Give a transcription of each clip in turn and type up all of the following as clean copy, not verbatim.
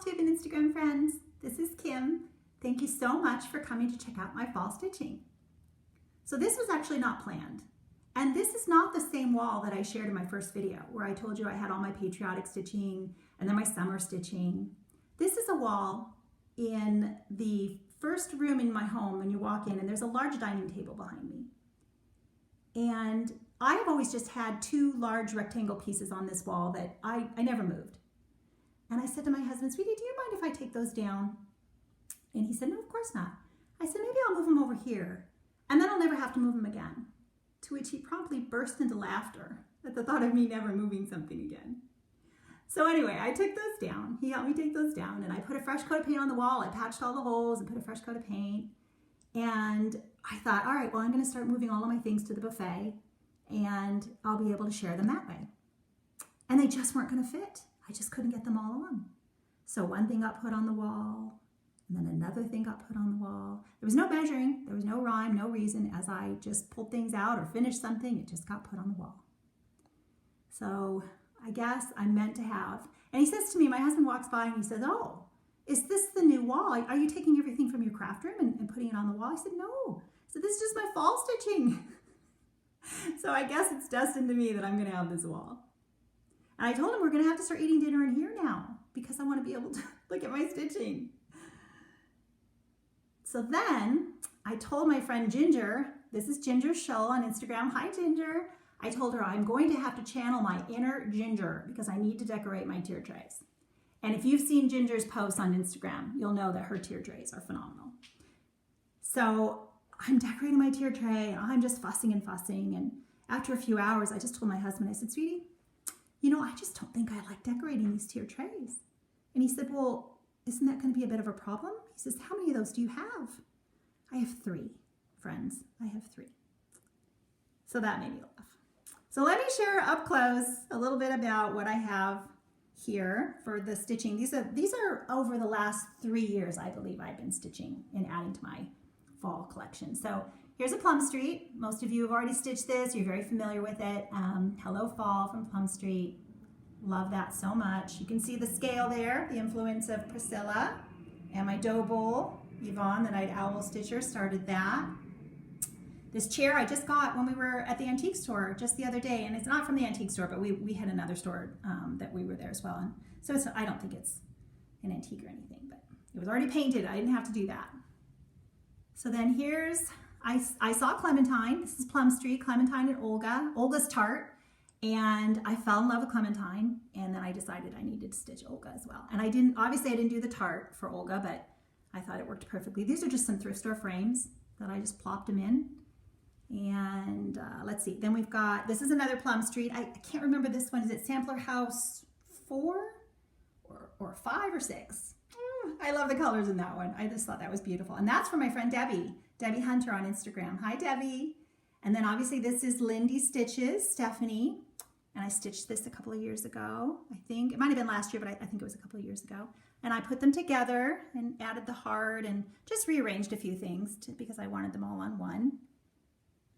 YouTube and Instagram friends. This is Kim. Thank you so much for coming to check out my fall stitching. So this was actually not planned. And this is not the same wall that I shared in my first video where I told you I had all my patriotic stitching and then my summer stitching. This is a wall in the first room in my home when you walk in, and there's a large dining table behind me. And I have always just had two large rectangle pieces on this wall that I never moved. And I said to my husband, sweetie, do you mind if I take those down? And he said, no, of course not. I said, maybe I'll move them over here, and then I'll never have to move them again. To which he promptly burst into laughter at the thought of me never moving something again. So anyway, I took those down. He helped me take those down, and I put a fresh coat of paint on the wall. I patched all the holes and put a fresh coat of paint. And I thought, all right, well, I'm going to start moving all of my things to the buffet, and I'll be able to share them that way. And they just weren't going to fit. I just couldn't get them all on. So one thing got put on the wall, and then another thing got put on the wall. There was no measuring, there was no rhyme, no reason. As I just pulled things out or finished something, it just got put on the wall. So I guess I'm meant to have. And he says to me, my husband walks by and he says, oh, is this the new wall? Are you taking everything from your craft room and putting it on the wall? I said, no. So this is just my fall stitching. So I guess it's destined to me that I'm going to have this wall. And I told him we're going to have to start eating dinner in here now because I want to be able to look at my stitching. So then I told my friend Ginger, this is Ginger Shull on Instagram. Hi, Ginger. I told her I'm going to have to channel my inner Ginger because I need to decorate my tier trays. And if you've seen Ginger's posts on Instagram, you'll know that her tier trays are phenomenal. So I'm decorating my tier tray and I'm just fussing and fussing. And after a few hours, I just told my husband, I said, sweetie, you know, I just don't think I like decorating these tier trays. And he said, well, isn't that going to be a bit of a problem? He says, how many of those do you have? I have 3, friends. I have 3. So that made me laugh. So let me share up close a little bit about what I have here for the stitching. These are over the last 3 years, I believe, I've been stitching and adding to my fall collection. So here's a Plum Street. Most of you have already stitched this. You're very familiar with it. Hello Fall from Plum Street. Love that so much. You can see the scale there, the influence of Priscilla, and my dough bowl. Yvonne, the Night Owl Stitcher, started that. This chair I just got when we were at the antique store just the other day, and it's not from the antique store, but we had another store that we were there as well. And so I don't think it's an antique or anything, but it was already painted. I didn't have to do that. So then here's, I saw Clementine. This is Plum Street, Clementine and Olga. Olga's tart. And I fell in love with Clementine, and then I decided I needed to stitch Olga as well. And obviously I didn't do the tart for Olga, but I thought it worked perfectly. These are just some thrift store frames that I just plopped them in. And let's see, then we've got, this is another Plum Street. I can't remember this one. Is it Sampler House 4 or 5 or 6? I love the colors in that one. I just thought that was beautiful. And that's from my friend Debbie Hunter on Instagram. Hi, Debbie. And then obviously this is Lindy Stitches, Stephanie. And I stitched this a couple of years ago, I think. It might have been last year, but I think it was a couple of years ago. And I put them together and added the heart and just rearranged a few things because I wanted them all on one.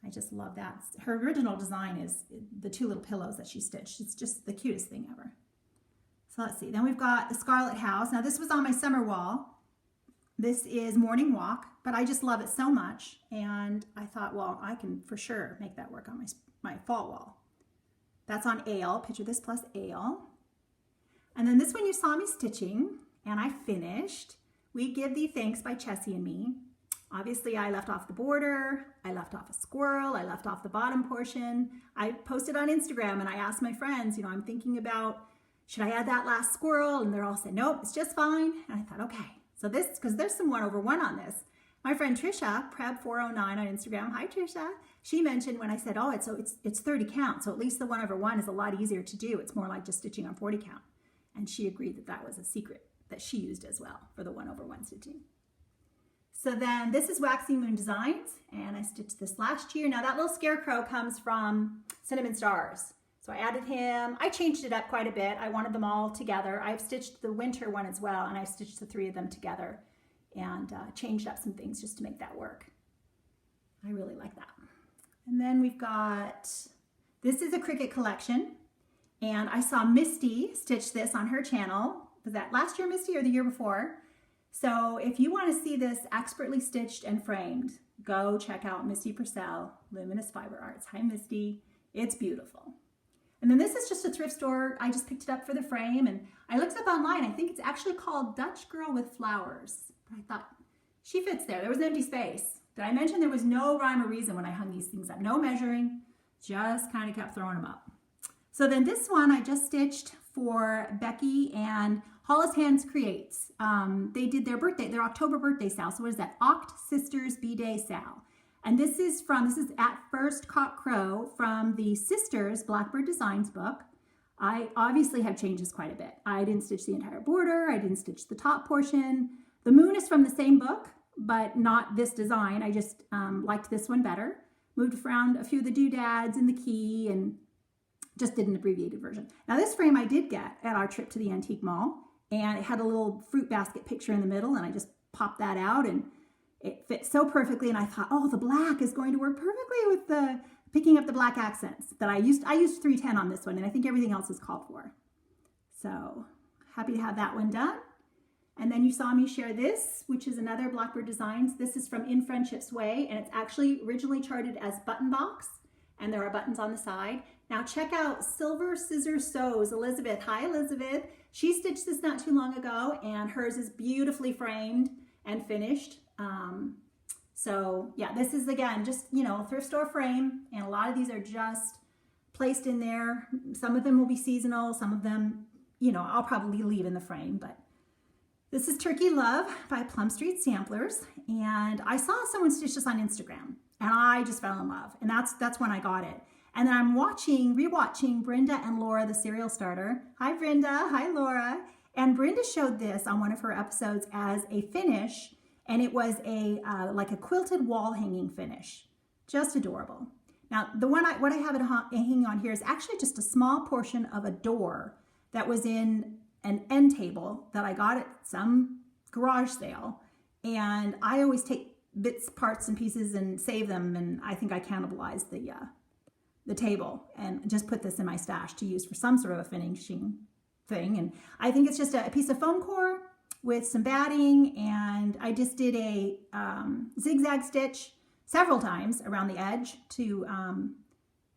I just love that. Her original design is the 2 little pillows that she stitched. It's just the cutest thing ever. So let's see. Then we've got the Scarlet House. Now this was on my summer wall. This is Morning Walk, but I just love it so much. And I thought, well, I can for sure make that work on my fall wall. That's on Ale, picture this plus Ale. And then this one you saw me stitching, and I finished. We Give Thee Thanks by Chessie and me. Obviously I left off the border, I left off a squirrel, I left off the bottom portion. I posted on Instagram and I asked my friends, you know, I'm thinking about, should I add that last squirrel? And they're all saying, nope, it's just fine. And I thought, okay, so this, because there's some 1/1 on this. My friend Trisha, Preb409 on Instagram, hi Trisha, she mentioned when I said, oh, it's 30 count, so at least the 1/1 is a lot easier to do. It's more like just stitching on 40 count. And she agreed that that was a secret that she used as well for the 1/1 stitching. So then this is Waxing Moon Designs, and I stitched this last year. Now that little scarecrow comes from Cinnamon Stars. So I added him. I changed it up quite a bit. I wanted them all together. I've stitched the winter one as well, and I stitched the 3 of them together and changed up some things just to make that work. I really like that. And then we've got, this is a Cricut collection, and I saw Misty stitch this on her channel was that last year, Misty, or the year before? So if you want to see this expertly stitched and framed, go check out Misty Purcell, Luminous Fiber Arts. Hi, Misty. It's beautiful. And then this is just a thrift store. I just picked it up for the frame, and I looked it up online. I think it's actually called Dutch Girl with Flowers. But I thought, she fits there. There was an empty space. Did I mention there was no rhyme or reason when I hung these things up? No measuring, just kind of kept throwing them up. So then this one I just stitched for Becky and Hollis Hands Creates. They did their October birthday sale. So what is that? Oct Sisters B-Day sale. And this is at First Cock Crow from the Sisters Blackbird Designs book. I obviously have changed this quite a bit. I didn't stitch the entire border. I didn't stitch the top portion. The moon is from the same book, but not this design. I just liked this one better. Moved around a few of the doodads and the key and just did an abbreviated version. Now this frame I did get at our trip to the antique mall, and it had a little fruit basket picture in the middle, and I just popped that out and it fit so perfectly. And I thought, oh, the black is going to work perfectly with the picking up the black accents that I used 310 on this one, and I think everything else is called for. So happy to have that one done. And then you saw me share this, which is another Blackbird Designs. This is from In Friendship's Way, and it's actually originally charted as button box, and there are buttons on the side. Now check out Silver Scissor Sews, Elizabeth. Hi, Elizabeth. She stitched this not too long ago, and hers is beautifully framed and finished. So yeah, this is, again, just, thrift store frame, and a lot of these are just placed in there. Some of them will be seasonal. Some of them, I'll probably leave in the frame, but this is Turkey Love by Plum Street Samplers, and I saw someone stitch this on Instagram, and I just fell in love, and that's when I got it. And then I'm rewatching Brenda and Laura, the Serial Starter. Hi, Brenda. Hi, Laura. And Brenda showed this on one of her episodes as a finish, and it was like a quilted wall hanging finish. Just adorable. Now, what I have it hanging on here is actually just a small portion of a door that was in an end table that I got at some garage sale. And I always take bits, parts, and pieces and save them, and I think I cannibalized the table and just put this in my stash to use for some sort of a finishing thing. And I think it's just a piece of foam core with some batting, and I just did a zigzag stitch several times around the edge to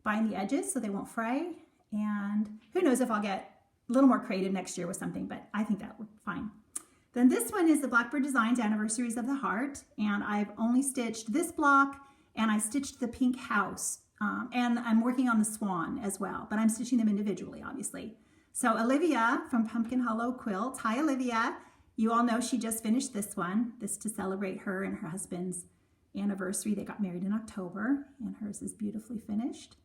bind the edges so they won't fray. And who knows if I'll get a little more creative next year with something, but I think that would be fine. Then this one is the Blackbird Designs Anniversaries of the Heart, and I've only stitched this block, and I stitched the pink house, and I'm working on the swan as well, but I'm stitching them individually, obviously. So Olivia from Pumpkin Hollow Quilt. Hi, Olivia. You all know she just finished this one. This to celebrate her and her husband's anniversary. They got married in October, and hers is beautifully finished.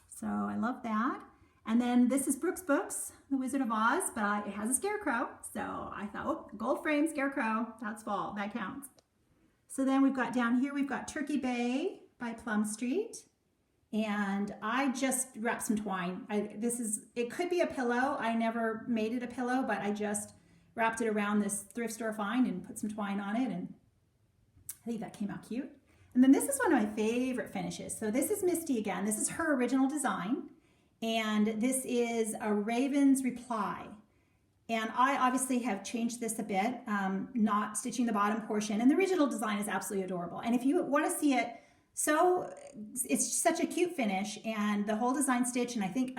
So I love that. And then this is Brooks Books, The Wizard of Oz, but it has a scarecrow. So I thought, oh, gold frame scarecrow, that's fall, that counts. So then we've got down here, we've got Turkey Bay by Plum Street. And I just wrapped some twine. It could be a pillow. I never made it a pillow, but I just wrapped it around this thrift store find and put some twine on it. And I think that came out cute. And then this is one of my favorite finishes. So this is Misty again. This is her original design. And this is a Raven's Reply. And I obviously have changed this a bit, not stitching the bottom portion. And the original design is absolutely adorable. And if you want to see it, so it's such a cute finish, and the whole design stitch, and I think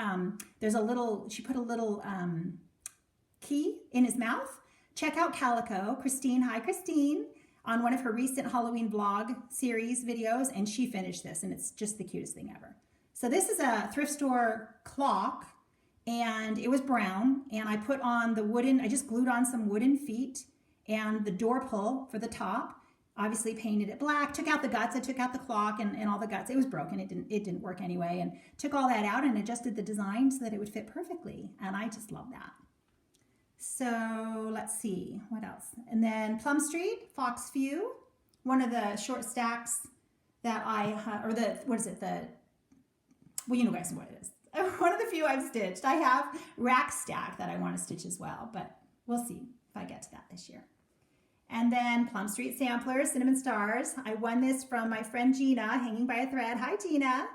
she put a little key in his mouth. Check out Calico, Christine, hi Christine, on one of her recent Halloween vlog series videos, and she finished this, and it's just the cutest thing ever. So this is a thrift store clock, and it was brown, and I put on I just glued on some wooden feet and the door pull for the top. Obviously painted it black, took out the guts. I took out the clock and all the guts. It was broken. It didn't work anyway, and took all that out and adjusted the design so that it would fit perfectly. And I just love that. So let's see what else. And then Plum Street, Fox View, one of the short stacks that well, you know guys what it is. One of the few I've stitched. I have rack stack that I want to stitch as well, but we'll see if I get to that this year. And then Plum Street Samplers, Cinnamon Stars. I won this from my friend Gina, hanging by a thread. Hi, Gina.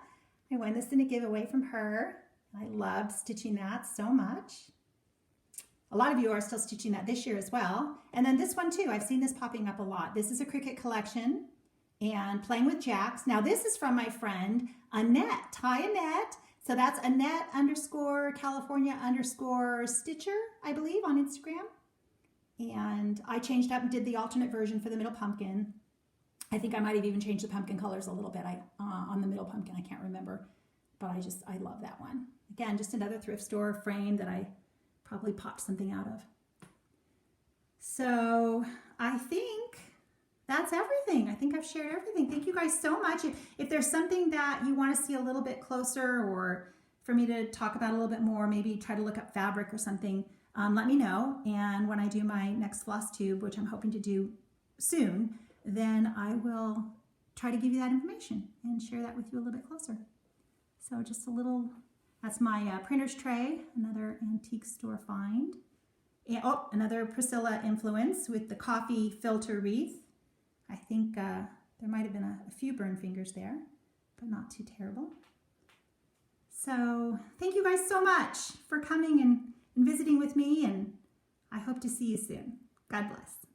I won this in a giveaway from her. I loved stitching that so much. A lot of you are still stitching that this year as well. And then this one too, I've seen this popping up a lot. This is a Cricut collection and Playing with Jacks. Now this is from my friend Annette, hi Annette. So that's Annette _ California _ Stitcher, I believe, on Instagram. And I changed up and did the alternate version for the middle pumpkin. I think I might have even changed the pumpkin colors a little bit on the middle pumpkin. I can't remember, but I love that one. Again, just another thrift store frame that I probably popped something out of. So I think that's everything. I think I've shared everything. Thank you guys so much. If there's something that you want to see a little bit closer, or for me to talk about a little bit more, maybe try to look up fabric or something, let me know. And when I do my next floss tube, which I'm hoping to do soon, then I will try to give you that information and share that with you a little bit closer. So just a little, that's my printer's tray, another antique store find. And, oh, another Priscilla influence with the coffee filter wreath. I think there might have been a few burn fingers there, but not too terrible. So thank you guys so much for coming and visiting with me, and I hope to see you soon. God bless.